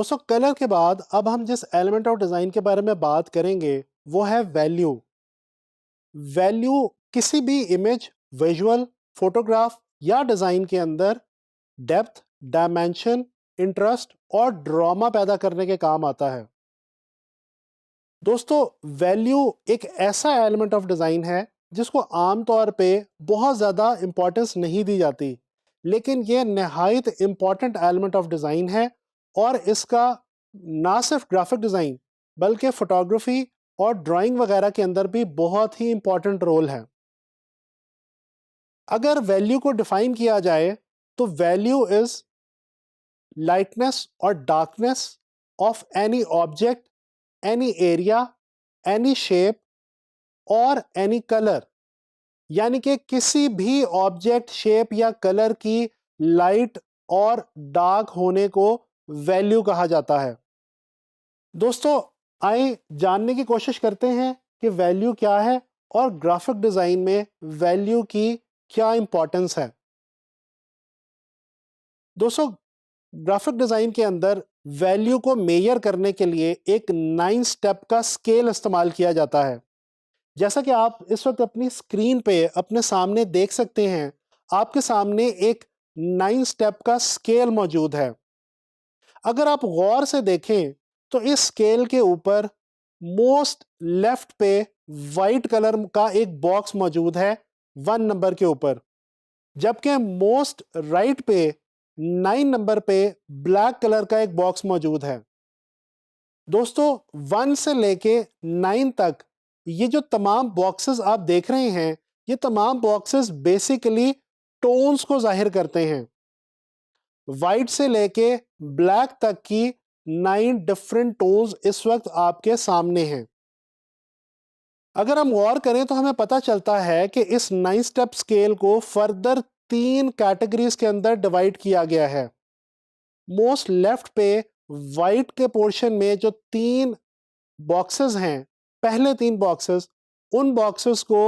दोस्तों कलर के बाद अब हम जिस एलिमेंट ऑफ डिज़ाइन के बारे में बात करेंगे वो है वैल्यू। वैल्यू किसी भी इमेज, विजुअल, फोटोग्राफ या डिज़ाइन के अंदर डेप्थ, डायमेंशन, इंटरेस्ट और ड्रामा पैदा करने के काम आता है। दोस्तों वैल्यू एक ऐसा एलिमेंट ऑफ डिज़ाइन है जिसको आमतौर पे बहुत ज़्यादा इंपॉर्टेंस नहीं दी जाती, लेकिन ये नहायत इम्पॉर्टेंट एलिमेंट ऑफ डिज़ाइन है और इसका ना सिर्फ ग्राफिक डिज़ाइन बल्कि फोटोग्राफी और ड्राइंग वगैरह के अंदर भी बहुत ही इम्पॉर्टेंट रोल है। अगर वैल्यू को डिफाइन किया जाए तो वैल्यू इज लाइटनेस और darkness of any object, any area, any shape और एनी कलर, यानी कि किसी भी ऑब्जेक्ट, शेप या कलर की लाइट और डार्क होने को वैल्यू कहा जाता है। दोस्तों आइए जानने की कोशिश करते हैं कि वैल्यू क्या है और ग्राफिक डिज़ाइन में वैल्यू की क्या इंपॉर्टेंस है। दोस्तों ग्राफिक डिज़ाइन के अंदर वैल्यू को मेजर करने के लिए एक 9 स्टेप का स्केल इस्तेमाल किया जाता है। जैसा कि आप इस वक्त अपनी स्क्रीन पे अपने सामने देख सकते हैं, आपके सामने एक 9 स्टेप का स्केल मौजूद है। अगर आप गौर से देखें तो इस स्केल के ऊपर मोस्ट लेफ्ट पे वाइट कलर का एक बॉक्स मौजूद है 1 नंबर के ऊपर, जबकि मोस्ट राइट पे 9 नंबर पे ब्लैक कलर का एक बॉक्स मौजूद है। दोस्तों 1 से लेके 9 तक ये जो तमाम बॉक्सेस आप देख रहे हैं, ये तमाम बॉक्सेस बेसिकली टोन्स को जाहिर करते हैं। वाइट से लेके ब्लैक तक की 9 डिफरेंट टोन्स इस वक्त आपके सामने हैं। अगर हम गौर करें तो हमें पता चलता है कि इस 9 स्टेप स्केल को फर्दर 3 कैटेगरीज के अंदर डिवाइड किया गया है। मोस्ट लेफ्ट पे वाइट के पोर्शन में जो 3 बॉक्सेस हैं, पहले 3 बॉक्सेस, उन बॉक्सेस को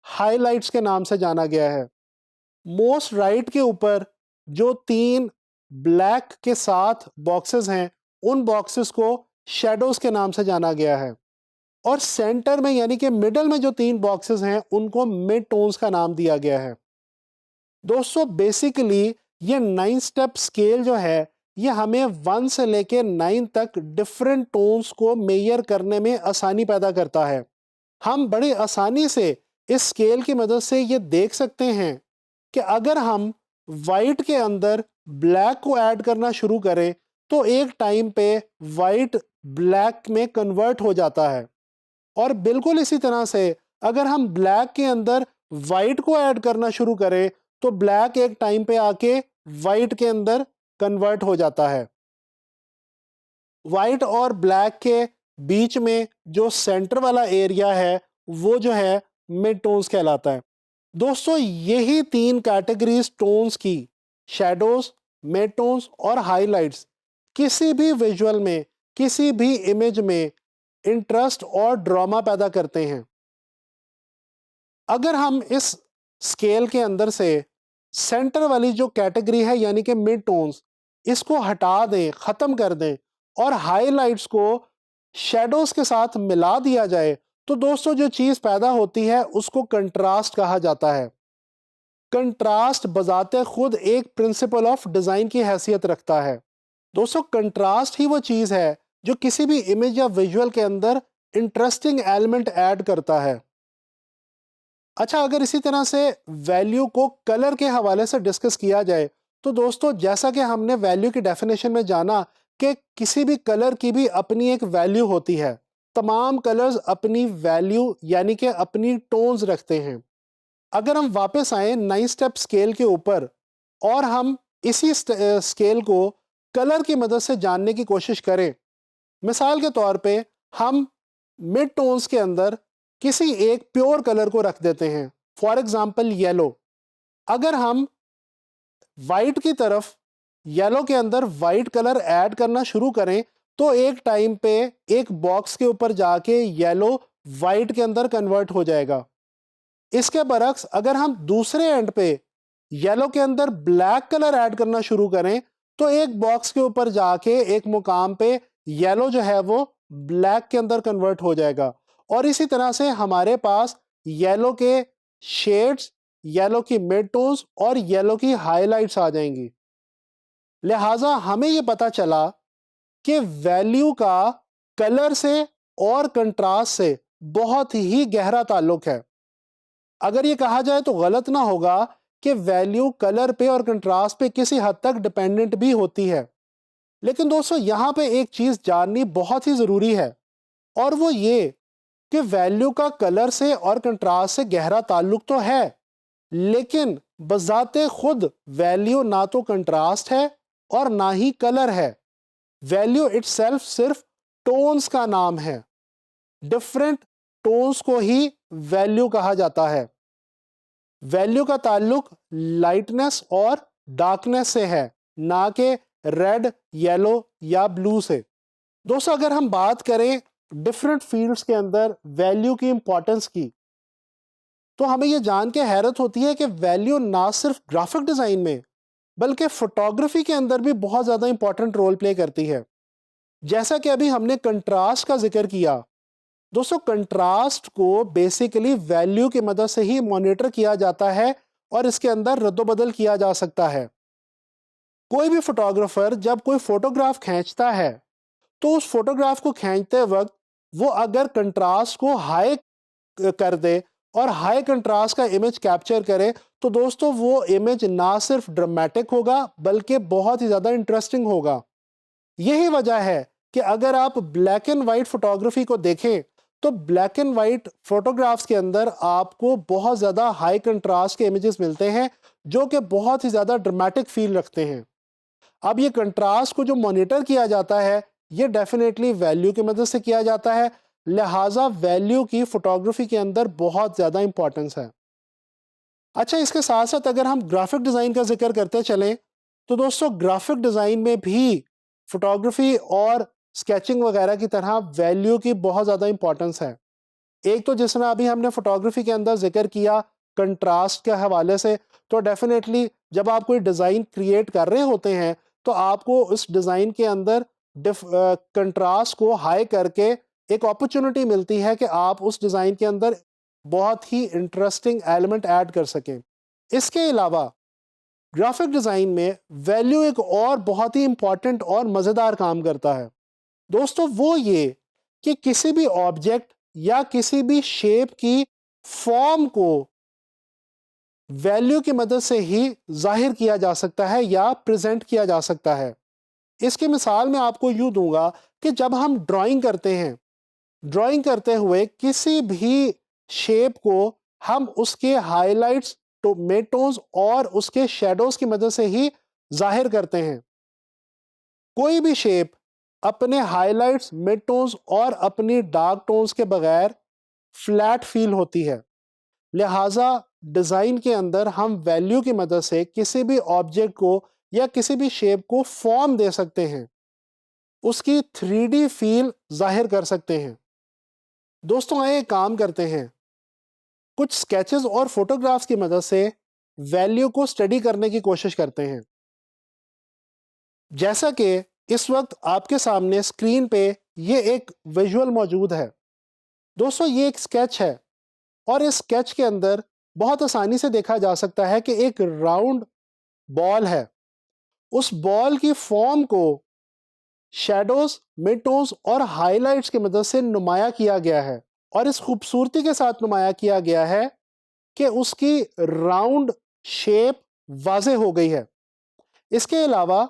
हाइलाइट्स के नाम से जाना गया है। मोस्ट राइट के ऊपर जो 3 ब्लैक के साथ बॉक्सेस हैं, उन बॉक्सेस को शैडोज के नाम से जाना गया है। और सेंटर में यानी कि मिडल में जो 3 बॉक्सेस हैं, उनको मिड टोन्स का नाम दिया गया है। दोस्तों बेसिकली ये 9 स्टेप स्केल जो है, ये हमें 1 से लेके 9 तक डिफरेंट टोन्स को मेजर करने में आसानी पैदा करता है। हम बड़ी आसानी से इस स्केल की मदद से ये देख सकते हैं कि अगर हम वाइट के अंदर ब्लैक को ऐड करना शुरू करें तो एक टाइम पे वाइट ब्लैक में कन्वर्ट हो जाता है, और बिल्कुल इसी तरह से अगर हम ब्लैक के अंदर वाइट को ऐड करना शुरू करें तो ब्लैक एक टाइम पे आके वाइट के अंदर कन्वर्ट हो जाता है। वाइट और ब्लैक के बीच में जो सेंटर वाला एरिया है वो जो है मिड टोन्स कहलाता है। दोस्तों यही 3 कैटेगरीज टोन्स की, शैडोज, मिड टोन्स और हाइलाइट्स, किसी भी विजुअल में, किसी भी इमेज में इंटरेस्ट और ड्रामा पैदा करते हैं। अगर हम इस स्केल के अंदर से सेंटर वाली जो कैटेगरी है यानी कि मिड टोन्स, इसको हटा दें, ख़त्म कर दें और हाइलाइट्स को शैडोज के साथ मिला दिया जाए तो दोस्तों जो चीज़ पैदा होती है उसको कंट्रास्ट कहा जाता है। कंट्रास्ट बजाते खुद एक प्रिंसिपल ऑफ डिज़ाइन की हैसियत रखता है। दोस्तों कंट्रास्ट ही वो चीज़ है जो किसी भी इमेज या विजुअल के अंदर इंटरेस्टिंग एलिमेंट ऐड करता है। अच्छा, अगर इसी तरह से वैल्यू को कलर के हवाले से डिस्कस किया जाए तो दोस्तों जैसा कि हमने वैल्यू की डेफिनेशन में जाना कि किसी भी कलर की भी अपनी एक वैल्यू होती है। तमाम कलर्स अपनी वैल्यू यानी कि अपनी टोन्स रखते हैं। अगर हम वापस आए 9 स्टेप स्केल के ऊपर और हम इसी स्केल को कलर की मदद से जानने की कोशिश करें, मिसाल के तौर पे हम मिड टोन्स के अंदर किसी एक प्योर कलर को रख देते हैं, फॉर एग्जांपल येलो। अगर हम वाइट की तरफ येलो के अंदर वाइट कलर ऐड करना शुरू करें तो एक टाइम पे एक बॉक्स के ऊपर जाके येलो वाइट के अंदर कन्वर्ट हो जाएगा। इसके बरक्स अगर हम दूसरे एंड पे येलो के अंदर ब्लैक कलर ऐड करना शुरू करें तो एक बॉक्स के ऊपर जाके एक मुकाम पे येलो जो है वो ब्लैक के अंदर कन्वर्ट हो जाएगा, और इसी तरह से हमारे पास येलो के शेड्स, येलो की मिड टोन्स और येलो की हाइलाइट्स आ जाएंगी। लिहाजा हमें ये पता चला कि वैल्यू का कलर से और कंट्रास्ट से बहुत ही गहरा ताल्लुक है। अगर ये कहा जाए तो गलत ना होगा कि वैल्यू कलर पे और कंट्रास्ट पे किसी हद तक डिपेंडेंट भी होती है। लेकिन दोस्तों यहां पे एक चीज जाननी बहुत ही जरूरी है, और वो ये कि वैल्यू का कलर से और कंट्रास्ट से गहरा ताल्लुक तो है, लेकिन बजाते खुद वैल्यू ना तो कंट्रास्ट है और ना ही कलर है। वैल्यू इटसेल्फ सिर्फ टोन्स का नाम है। डिफरेंट टोन्स को ही वैल्यू कहा जाता है। वैल्यू का ताल्लुक लाइटनेस और डार्कनेस से है, ना कि रेड, येलो या ब्लू से। दोस्तों अगर हम बात करें डिफरेंट फील्ड्स के अंदर वैल्यू की इंपॉर्टेंस की, तो हमें यह जान के हैरत होती है कि वैल्यू ना सिर्फ ग्राफिक डिजाइन में बल्कि फोटोग्राफी के अंदर भी बहुत ज्यादा इंपॉर्टेंट रोल प्ले करती है। जैसा कि अभी हमने कंट्रास्ट का जिक्र किया, दोस्तों कंट्रास्ट को बेसिकली वैल्यू की मदद से ही मॉनिटर किया जाता है और इसके अंदर रद्दोबदल किया जा सकता है। कोई भी फोटोग्राफर जब कोई फोटोग्राफ खींचता है तो उस फोटोग्राफ को खींचते वक्त वो अगर कंट्रास्ट को हाई कर दे और हाई कंट्रास्ट का इमेज कैप्चर करे, तो दोस्तों वो इमेज ना सिर्फ ड्रामेटिक होगा बल्कि बहुत ही ज्यादा इंटरेस्टिंग होगा। यही वजह है कि अगर आप ब्लैक एंड व्हाइट फोटोग्राफी को देखें तो ब्लैक एंड व्हाइट फोटोग्राफ्स के अंदर आपको बहुत ज्यादा हाई कंट्रास्ट के इमेजेस मिलते हैं जो कि बहुत ही ज्यादा ड्रामेटिक फील रखते हैं। अब ये कंट्रास्ट को जो मॉनिटर किया जाता है ये डेफिनेटली वैल्यू की मदद से किया जाता है, लिहाजा वैल्यू की फोटोग्राफी के अंदर बहुत ज्यादा इंपॉर्टेंस है। अच्छा, इसके साथ साथ अगर हम ग्राफिक डिजाइन का जिक्र करते चलें तो दोस्तों ग्राफिक डिजाइन में भी फोटोग्राफी और स्केचिंग वगैरह की तरह वैल्यू की बहुत ज़्यादा इंपॉर्टेंस है। एक तो जिस तरह अभी हमने फोटोग्राफी के अंदर जिक्र किया कंट्रास्ट के हवाले से, तो डेफिनेटली जब आप कोई डिज़ाइन क्रिएट कर रहे होते हैं तो आपको उस डिज़ाइन के अंदर कंट्रास्ट को हाई करके एक अपॉर्चुनिटी मिलती है कि आप उस डिज़ाइन के अंदर बहुत ही इंटरेस्टिंग एलिमेंट ऐड कर सकें। इसके अलावा ग्राफिक डिज़ाइन में वैल्यू एक और बहुत ही इंपॉर्टेंट और मज़ेदार काम करता है। दोस्तों वो ये कि किसी भी ऑब्जेक्ट या किसी भी शेप की फॉर्म को वैल्यू की मदद से ही जाहिर किया जा सकता है या प्रेजेंट किया जा सकता है। इसकी मिसाल मैं आपको यूं दूंगा कि जब हम ड्राइंग करते हैं, ड्राइंग करते हुए किसी भी शेप को हम उसके हाइलाइट्स, मिडटोन्स और उसके शेडोज की मदद से ही जाहिर करते हैं। कोई भी शेप अपने हाइलाइट्स, मिड टोन्स और अपनी डार्क टोन्स के बगैर फ्लैट फील होती है। लिहाजा डिजाइन के अंदर हम वैल्यू की मदद से किसी भी ऑब्जेक्ट को या किसी भी शेप को फॉर्म दे सकते हैं, उसकी 3D फील जाहिर कर सकते हैं। दोस्तों आइए काम करते हैं, कुछ स्केचेस और फोटोग्राफ्स की मदद से वैल्यू को स्टडी करने की कोशिश करते हैं। जैसा कि इस वक्त आपके सामने स्क्रीन पे ये एक विजुअल मौजूद है। दोस्तों ये एक स्केच है और इस स्केच के अंदर बहुत आसानी से देखा जा सकता है कि एक राउंड बॉल है। उस बॉल की फॉर्म को शैडोज, मिडटोन्स और हाइलाइट्स की मदद से नुमाया किया गया है, और इस खूबसूरती के साथ नुमाया किया गया है कि उसकी राउंड शेप वाज़ेह हो गई है। इसके अलावा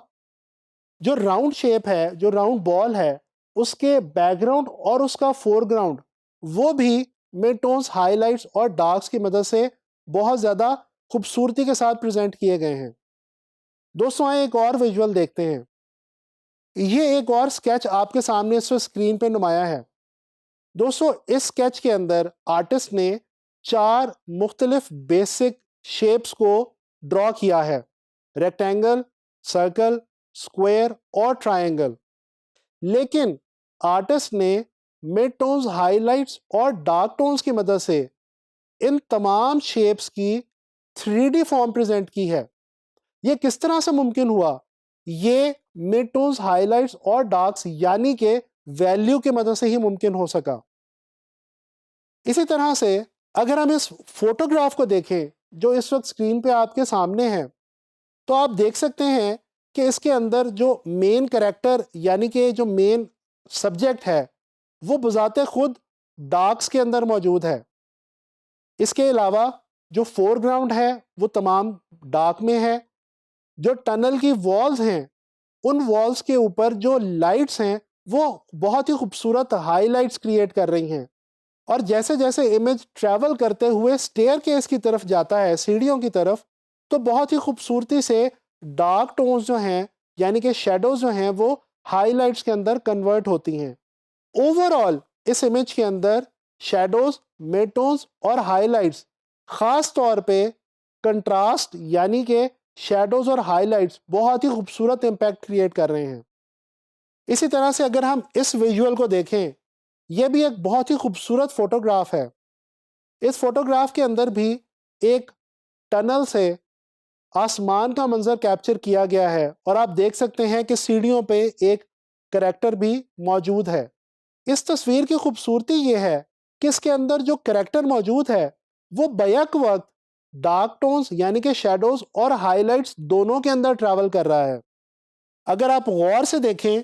जो राउंड शेप है, जो राउंड बॉल है, उसके बैकग्राउंड और उसका फोरग्राउंड वो भी मिड टोन्स, हाइलाइट्स और डार्क्स की मदद से बहुत ज़्यादा खूबसूरती के साथ प्रेजेंट किए गए हैं। दोस्तों आइए एक और विजुअल देखते हैं। ये एक और स्केच आपके सामने इस स्क्रीन पे नुमाया है। दोस्तों इस स्केच के अंदर आर्टिस्ट ने 4 मुख्तलिफ बेसिक शेप्स को ड्रॉ किया है: रेक्टेंगल, सर्कल, स्क्वायर और ट्रायंगल। लेकिन आर्टिस्ट ने मिड टोन्स, हाइलाइट्स और डार्क टोन्स की मदद से इन तमाम शेप्स की 3D फॉर्म प्रेजेंट की है। यह किस तरह से मुमकिन हुआ? ये मिड टोन्स, हाइलाइट्स और डार्क्स यानी कि वैल्यू की मदद से ही मुमकिन हो सका। इसी तरह से अगर हम इस फोटोग्राफ को देखें जो इस वक्त स्क्रीन पे आपके सामने है, तो आप देख सकते हैं कि इसके अंदर जो मेन कैरेक्टर यानी कि जो मेन सब्जेक्ट है वो बजाते खुद डार्क्स के अंदर मौजूद है। इसके अलावा जो फोरग्राउंड है वो तमाम डार्क में है। जो टनल की वॉल्स हैं उन वॉल्स के ऊपर जो लाइट्स हैं वो बहुत ही खूबसूरत हाईलाइट्स क्रिएट कर रही हैं। और जैसे जैसे इमेज ट्रैवल करते हुए स्टेयरकेस की तरफ जाता है, सीढ़ियों की तरफ, तो बहुत ही खूबसूरती से डार्क टोन्स जो हैं यानी कि शेडोज जो हैं वो हाईलाइट्स के अंदर कन्वर्ट होती हैं। ओवरऑल इस इमेज के अंदर शेडोज, मिड टोन्स और हाईलाइट्स खास तौर पे कंट्रास्ट यानी कि शेडोज और हाईलाइट्स बहुत ही खूबसूरत इंपैक्ट क्रिएट कर रहे हैं। इसी तरह से अगर हम इस विजुअल को देखें, यह भी एक बहुत ही खूबसूरत फोटोग्राफ है। इस फोटोग्राफ के अंदर भी एक टनल से आसमान का मंजर कैप्चर किया गया है और आप देख सकते हैं कि सीढ़ियों पे एक करैक्टर भी मौजूद है। इस तस्वीर की खूबसूरती ये है कि इसके अंदर जो करैक्टर मौजूद है वो बैक वक्त डार्क टोन्स यानी कि शेडोज और हाइलाइट्स दोनों के अंदर ट्रैवल कर रहा है। अगर आप गौर से देखें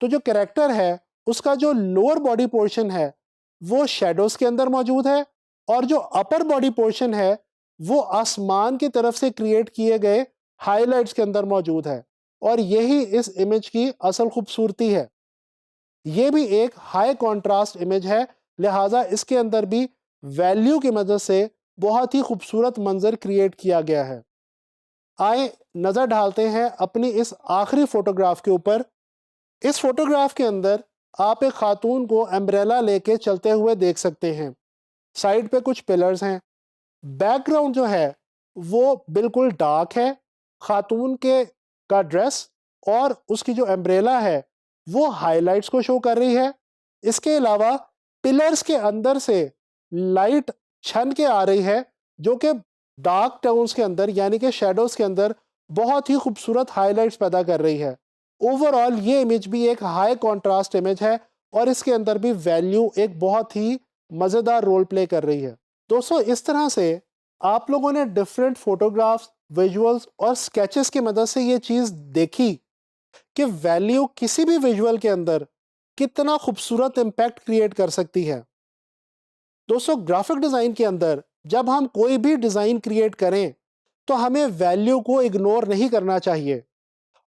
तो जो करैक्टर है उसका जो लोअर बॉडी पोर्शन है वो शेडोज के अंदर मौजूद है और जो अपर बॉडी पोर्शन है वो आसमान की तरफ से क्रिएट किए गए हाइलाइट्स के अंदर मौजूद है। और यही इस इमेज की असल खूबसूरती है। ये भी एक हाई कॉन्ट्रास्ट इमेज है, लिहाजा इसके अंदर भी वैल्यू की मदद से बहुत ही खूबसूरत मंजर क्रिएट किया गया है। आए नज़र डालते हैं अपनी इस आखिरी फोटोग्राफ के ऊपर। इस फोटोग्राफ के अंदर आप एक खातून को एम्ब्रेला लेके चलते हुए देख सकते हैं। साइड पे कुछ पिलर्स हैं। बैकग्राउंड जो है वो बिल्कुल डार्क है। खातून के का ड्रेस और उसकी जो एम्ब्रेला है वो हाइलाइट्स को शो कर रही है। इसके अलावा पिलर्स के अंदर से लाइट छन के आ रही है जो कि डार्क टोन्स के अंदर यानी कि शेडोज के अंदर बहुत ही खूबसूरत हाइलाइट्स पैदा कर रही है। ओवरऑल ये इमेज भी एक हाई कॉन्ट्रास्ट इमेज है और इसके अंदर भी वैल्यू एक बहुत ही मज़ेदार रोल प्ले कर रही है। दोस्तों, इस तरह से आप लोगों ने डिफरेंट फोटोग्राफ्स, विजुअल्स और स्केचेस की मदद से ये चीज़ देखी कि वैल्यू किसी भी विजुअल के अंदर कितना खूबसूरत इम्पैक्ट क्रिएट कर सकती है। दोस्तों, ग्राफिक डिज़ाइन के अंदर जब हम कोई भी डिज़ाइन क्रिएट करें तो हमें वैल्यू को इग्नोर नहीं करना चाहिए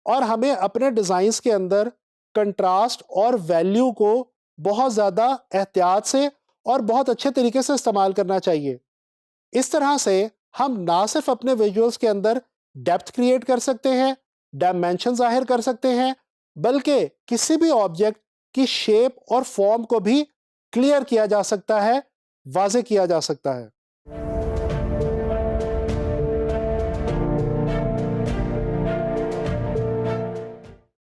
और हमें अपने डिज़ाइंस के अंदर कंट्रास्ट और वैल्यू को बहुत ज़्यादा एहतियात से और बहुत अच्छे तरीके से इस्तेमाल करना चाहिए। इस तरह से हम ना सिर्फ अपने विजुअल्स के अंदर डेप्थ क्रिएट कर सकते हैं, डायमेंशन जाहिर कर सकते हैं, बल्कि किसी भी ऑब्जेक्ट की शेप और फॉर्म को भी क्लियर किया जा सकता है, वाज़ेह किया जा सकता है।